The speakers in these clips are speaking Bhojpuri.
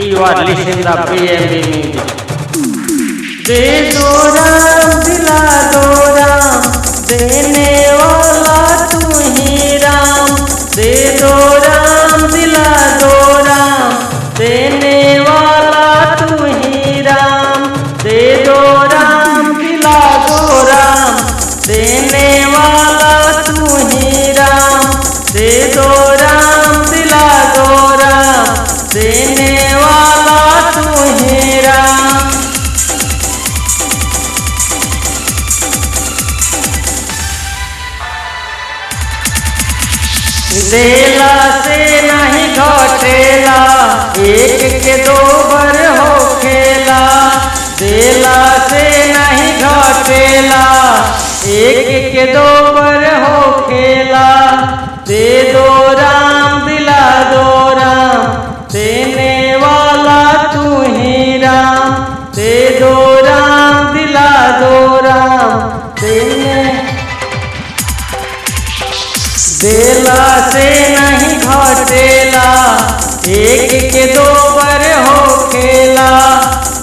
You are listening the PMB music. दे दो राम दिला दो राम, देने वाला तू ही राम। दे दो राम दिला दो राम, देने वाला तू ही राम। दे दो राम दिला दो राम, देने वाला तू ही राम। दे दो राम दिला दो राम, देने वाला तू ही राम। देला से नहीं घटेला, एक के दो बर हो खेला। देला से नहीं घटेला, एक के दो बर हो खेला। दे दो राम दिला दो राम, देने वाला तू ही राम। दे दो राम दिला दो राम, देने देला से नहीं घटेला, एक के दो बर हो खेला।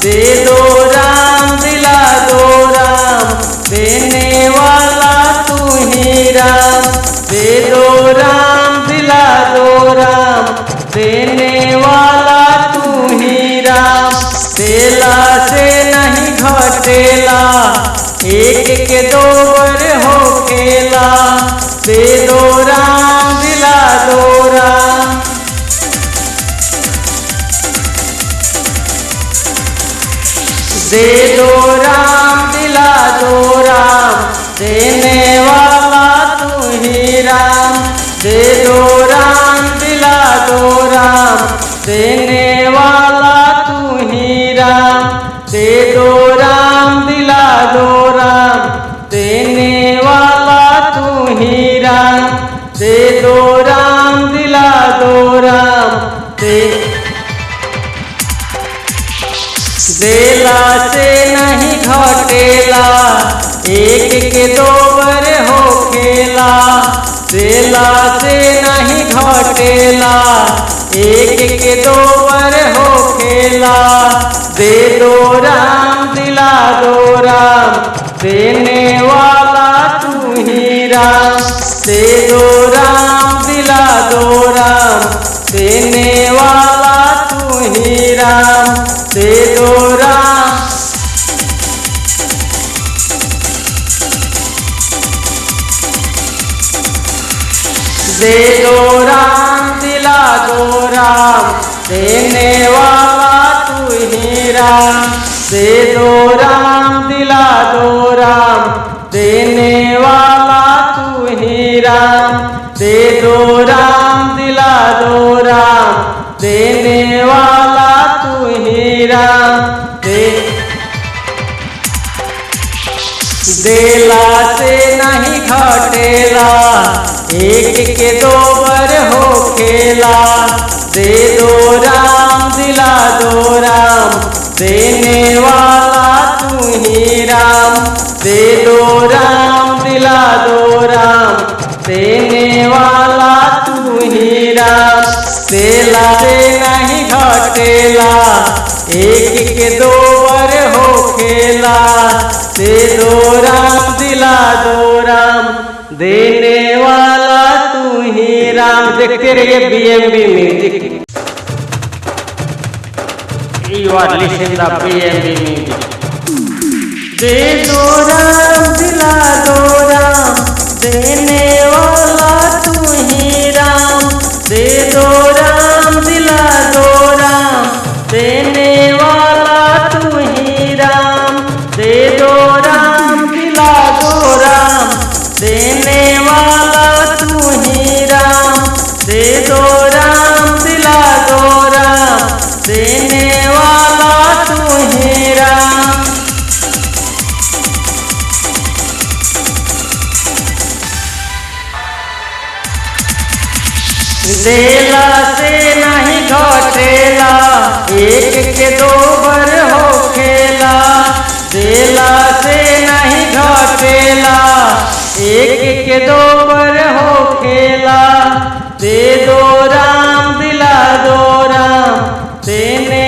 दे दो राम दिला दो राम, देने वाला तू ही राम। दे दो राम दिला दो राम, देने वाला तू ही राम। देला से नहीं घटेला, एक के दो बर हो खेला। दे दो राम दिला दो राम, दे दो राम दिला दो राम, देने वाला तू ही राम। दे दो राम दिला दो राम, देने वाला तू ही राम। दे दो राम दिला दो राम, देने वाला तू ही राम। दे दो राम दिला दो राम, देला से नहीं घटेला, एक के दो बर हो खेला। देला से नहीं घटेला, एक के दो बर हो खेला। दे दो राम दिला दो राम, देने वाला तू ही राम। दे दो राम दिला दो राम, देने वाला तू ही राम। दे दो राम दे दो राम दिला दो राम, देने वाला तू ही राम। दे दो राम दिला दो राम, देने वाला तू ही राम। दे दो राम दिला दो राम, देने वाला तू ही राम। देला से नहीं घटेला, एक के दो बर हो खेला। दे दो राम दिला दो राम, देने वाला तू ही राम। दे दो राम दिला दो राम, देने वाला तू ही राम। देला से नहीं घटेला, एक के दो बर हो खेला। दे दो राम दिला दो राम, देने वाला तू ही राम। देखते रहिए BMB music. You are listening the PMB music. दे दो राम दिला दो राम, देने वाला तू ही राम। दे दो राम दिला दो राम, देने वाला तू ही राम। दे दो राम दिला दो राम, देने वाला तू ही राम। दे दो राम दिला दो राम, देने वाला तू ही राम। देला से नहीं घटेला, एक के दो बर हो खेला। देला से नहीं घटेला, एक के दो बर हो खेला। दे दो राम दिला दो राम, देने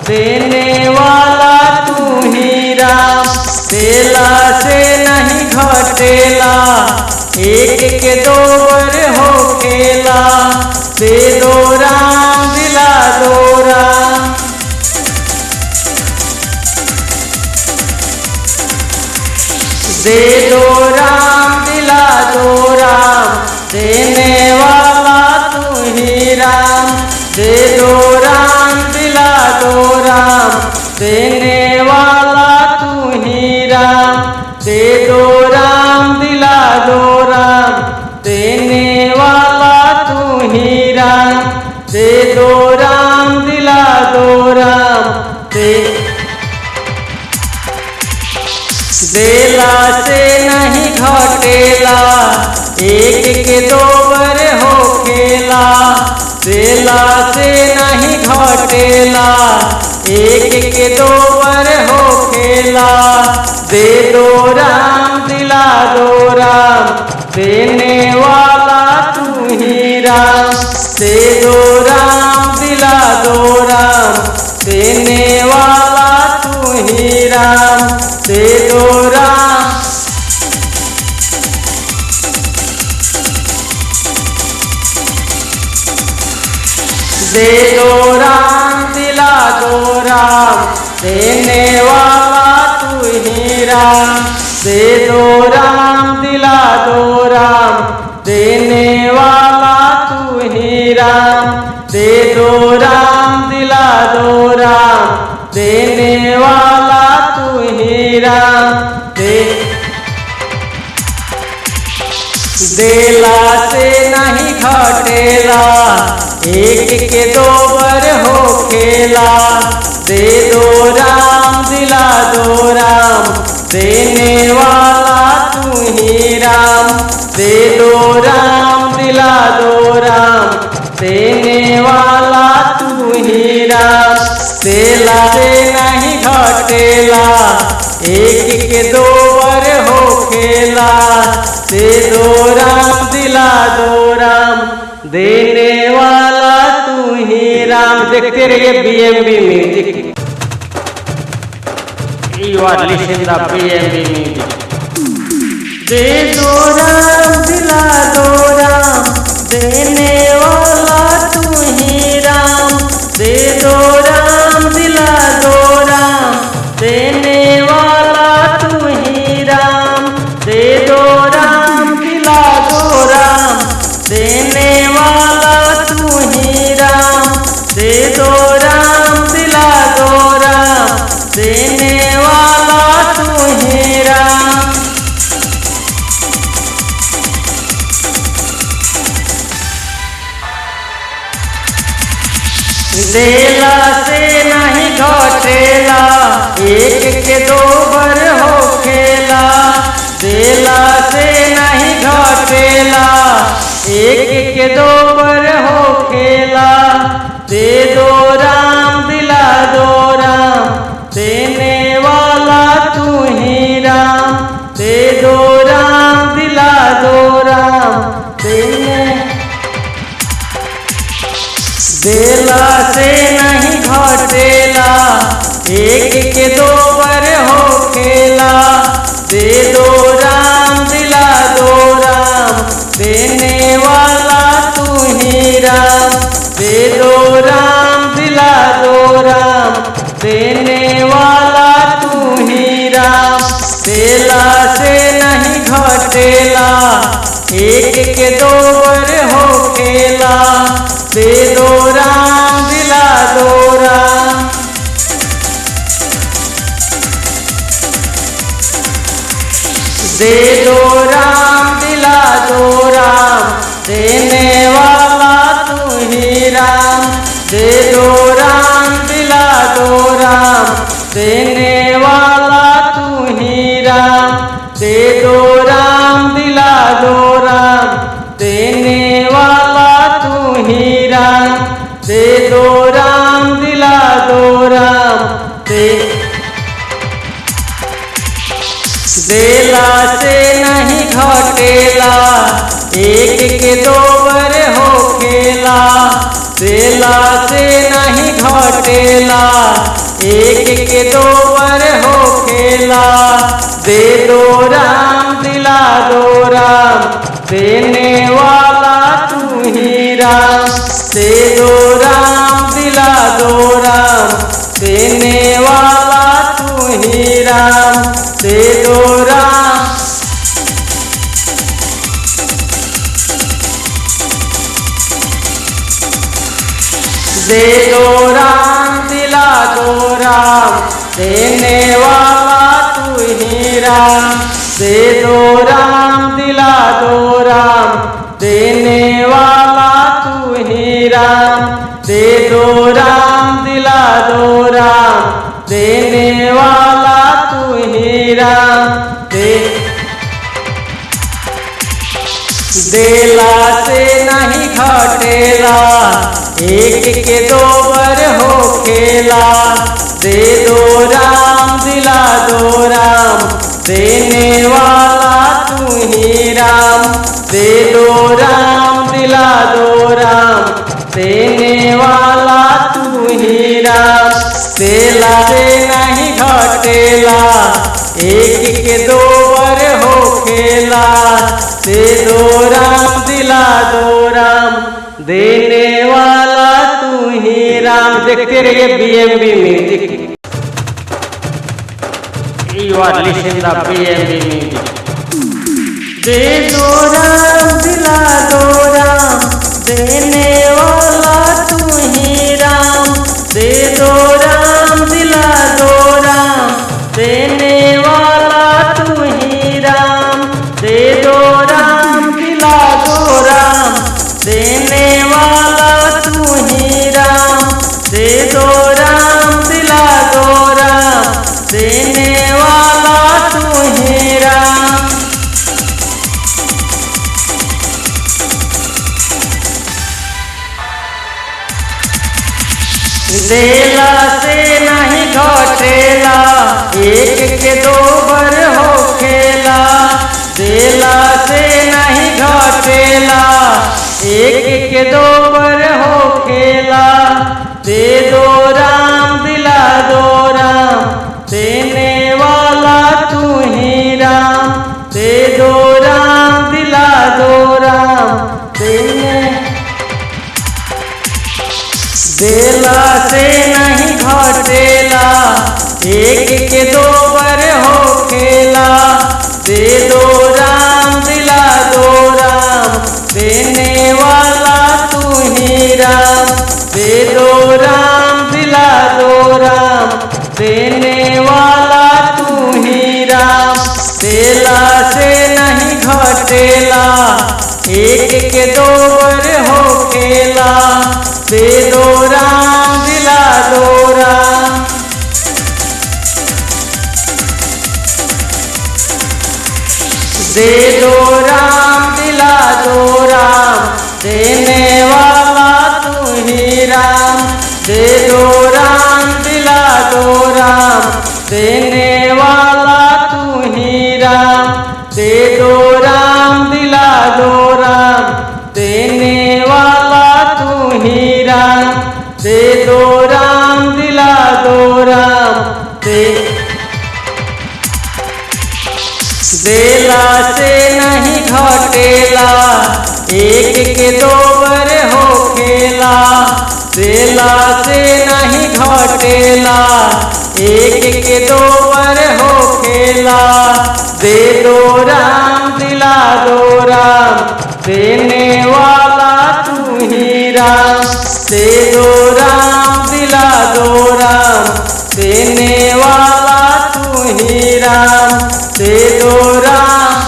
देने वाला तू ही राम, देला से नहीं घटेला, एक के दो बर होखेला, दे दो राम दिला दो राम। दे दो राम दिला दो राम, देने वाला तू ही राम, दे दो राम दिला दो राम, देने वाला तू ही राम, दे दो राम दिला दो राम, देने वाला तू ही राम, दे दो राम दिला दो राम। देला से नहीं घटेला, एक के दो बर होखेला, देला से नहीं घटेला, एक के दो बर होखेला, दे दो राम दिला दो राम, देने वाला तू ही राम, दे दो राम दिला दो राम, देने वाला तू ही राम, दे दो राम। दे दो राम दिला दो राम, देने वाला तू ही राम, दे दो राम दिला दो राम, देने वाला तू ही राम, दे दो राम दिला दो राम, देने वाला तू ही राम। देला से नहीं घटेला, एक के दो बर होखेला, दे दो राम दिला दो राम, देने वाला तू ही राम, दे दो राम दिला दो राम, देने वाला तू ही राम। देला से नहीं घटेला, एक के दो बर होखेला, दे दो राम दिला दो राम, देने वाला तू ही राम। देखते रहिए BMB music. You are listening the BMB music. दे दो राम दिला दो राम, देने वाला तू ही राम, दे दो राम दिला दो राम, देने वाला तू ही राम, दे दो राम दिला दो राम, देने वाला तू ही राम, दे दो राम दिला दो राम, देने वाला तू ही राम। देला से नहीं घटेला, एक के दो बर होखेला, देला से नहीं घटेला, एक के दो बर होखेला, दे दो राम दिला दो राम, देने वाला तू ही राम, दे दो राम दिला दो राम, देने। देला से नहीं घटेला, एक के दो बर होखेला, दे दो राम दिला दो राम, देने वाला तू ही राम, दे दो राम दिला दो राम, देने वाला तू ही राम। देला से नहीं घटेला, एक के दो बर होखेला, दे दो राम दिला दो राम। दे दो राम दिला दो राम, देने वाला तू ही राम, दे दो राम दिला दो राम, देने वाला तू ही राम, दे दो राम दिला दो राम, देने वाला तू ही राम, दे दो राम दिला दो राम। देला से नहीं घटेला, एक के दो बर होखेला, देला से नहीं घटेला, एक के दो बर होखेला। दे दो राम दिला दो राम, देने वाला तू ही राम। दे दो राम दिला दो राम, देने वाला तू ही राम। दे दो राम, दे दो राम दिला दो राम, देने वाला तू ही राम। दे दो राम दिला दो राम, देने वाला तू ही राम। दे दो राम दिला दो राम, देने वाला तू ही राम। देला से नहीं घटेला, एक के दो बर होखेला। दे दो राम दिला दो राम, देने वाला तू ही राम। दे दो राम दिला दो राम, देने वाला तू ही राम। देला से नहीं घटेला, एक के दो बर होखेला। दे दो राम दिला दो राम, देने वाला तू ही राम। देखते रहिए BMB music. You are listening the BMB music. दे दो राम दिला दो राम, देने वाला तू ही राम। दे दो राम दिला दो राम, देने वाला तू ही राम। दे दो राम दिला दो राम, देने वाला तू ही राम। दे दो राम दिला दो राम, देने वाला तू ही राम। देला से नहीं घटेला, एक के दो बर होखेला। देला से नहीं घटेला, एक के दो बर होखेला। दे दो राम दिला दो राम, देने वाला तू ही राम। दे दो राम दिला दो राम, देने। देला से नहीं घटेला, एक के दो बर होखेला। दे दो राम दिला दो राम, देने वाला तू ही राम। दे दो राम दिला दो राम, देने वाला तू ही राम। देला से नहीं घटेला, एक के दो बर होखेला। दे दो राम दिला दो राम, दे दो राम दिला दो राम, देने वाला तू ही राम। दे दो राम दिला दो राम, देने वाला तू ही राम। दे दो राम दिला दो राम, देने वाला तू ही राम। दे दो राम दिला दो राम, देला से नहीं घटेला, एक के दो बर होखेला। देला से नहीं घटेला, एक के दो बर होखेला। दे दो राम दिला दो राम, देने वाला तू ही राम। दे दो राम दिला दो राम, देने वाला तू ही राम। दे दो राम,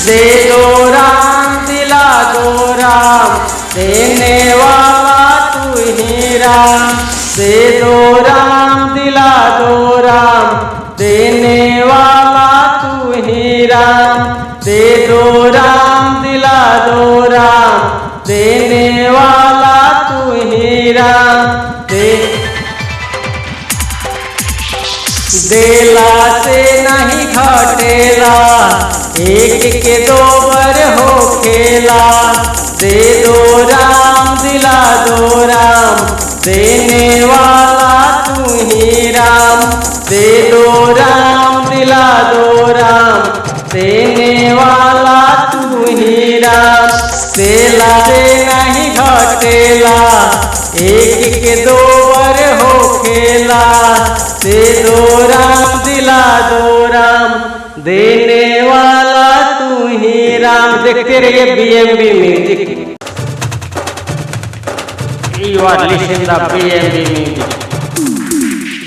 दे दो राम दिला दो राम, देने वाला तू ही राम। दे दो राम दिला दो राम, देने वाला तू ही राम। दे दो राम दिला दो राम, देने वाला तू ही राम। देला से नहीं घटेला, एक के दो बर हो खेला। दे दो राम दिला दो राम, देने वाला तू ही राम। दे दो राम दिला दो राम, देने वाला तू ही राम। तेला से नहीं घटेला, एक के दो बर हो खेला। दे दो राम दिला दो राम, देने वाला तू ही राम। देखते रहिए BMB music. You are listening the BMB music.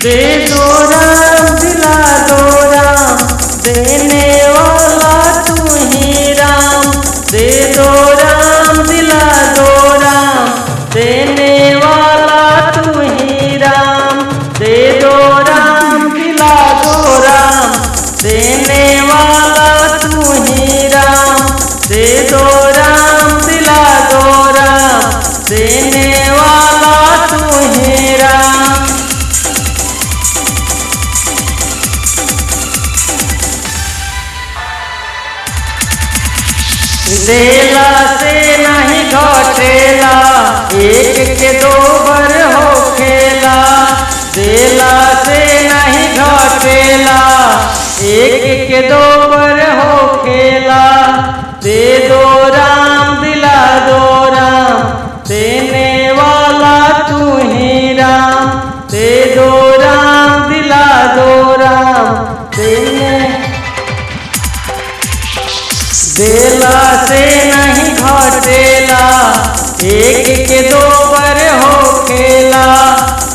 दे दो राम दिला दो राम, देने वाला तू ही राम। दे दो राम दिला दो राम, देने वाला तू ही राम। दे दो राम दिला दो राम, देने वाला तू ही राम। दे दो राम दिला दो राम, देने वाला तू ही राम। देला से नहीं घटेला, एक के दो बर हो खेला। देला से नहीं घटेला, एक के दो बर हो खेला। दे दो राम दिला दो राम, देने वाला तू ही राम। दे दो राम दिला दो राम, देने देला से नहीं घटेला, एक के दो बर हो खेला।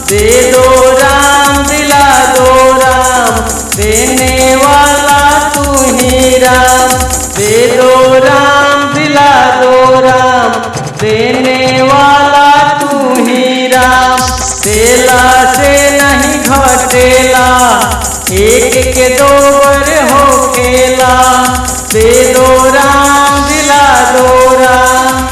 दे दो राम दिला दो राम, देने वाला तू ही राम। दे दो राम दिला दो राम, देने वाला तू ही राम। देला से नहीं घटेला, एक के दो बर हो खेला। दे दो राम दिला दो राम,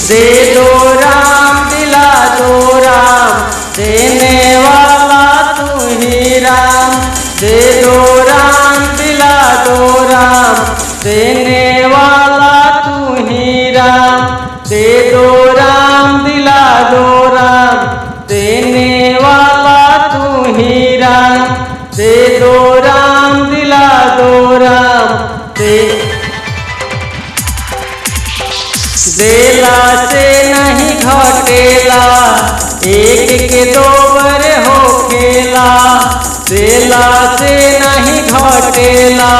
दे दो राम दिला दो राम, देने वाला तू ही राम। दे दो राम दिला दो राम, देने वाला तू ही राम। दे दो राम दिला दो राम, देने वाला तू ही राम। दे दो राम दिला दो राम, देला से नहीं घटेला, एक के दो बर हो खेला। देला से नहीं घटेला,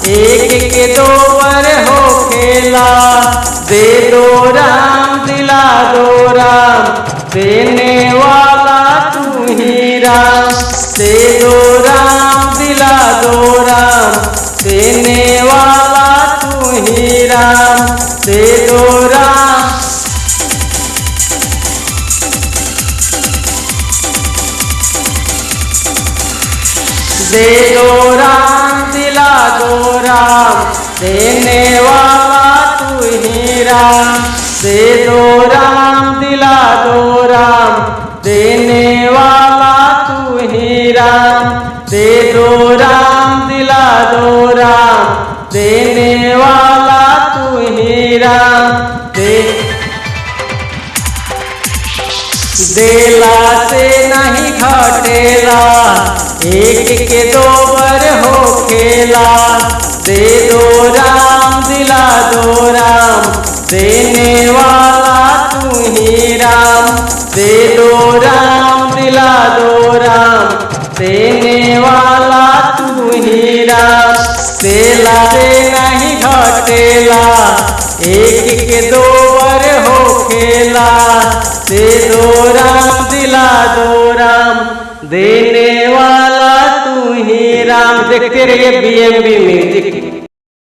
एक के दो बर हो खेला। दे दो राम दिला दो राम, देने वाला तू ही राम। दे दो राम दिला दो राम, देने वाला तू ही राम। दे दो राम दे दो राम दिला दो राम, देने वाला तू ही राम। दे दो राम दिला दो राम, देने वाला तू ही राम। दे दो राम दिला दो राम, देने वाला तू ही राम। देला से नहीं घटेला, एक के दो बर हो खेला। दे दो राम दिला दो राम, देने वाला तू ही राम। दे दो राम दिला दो राम, देने वाला तू ही राम। देला से नहीं घटेला, एक के दो बर हो खेला। दे दो राम दिला दो राम, देने वाला तू ही राम। देखते रहिए BMB म्यूजिक।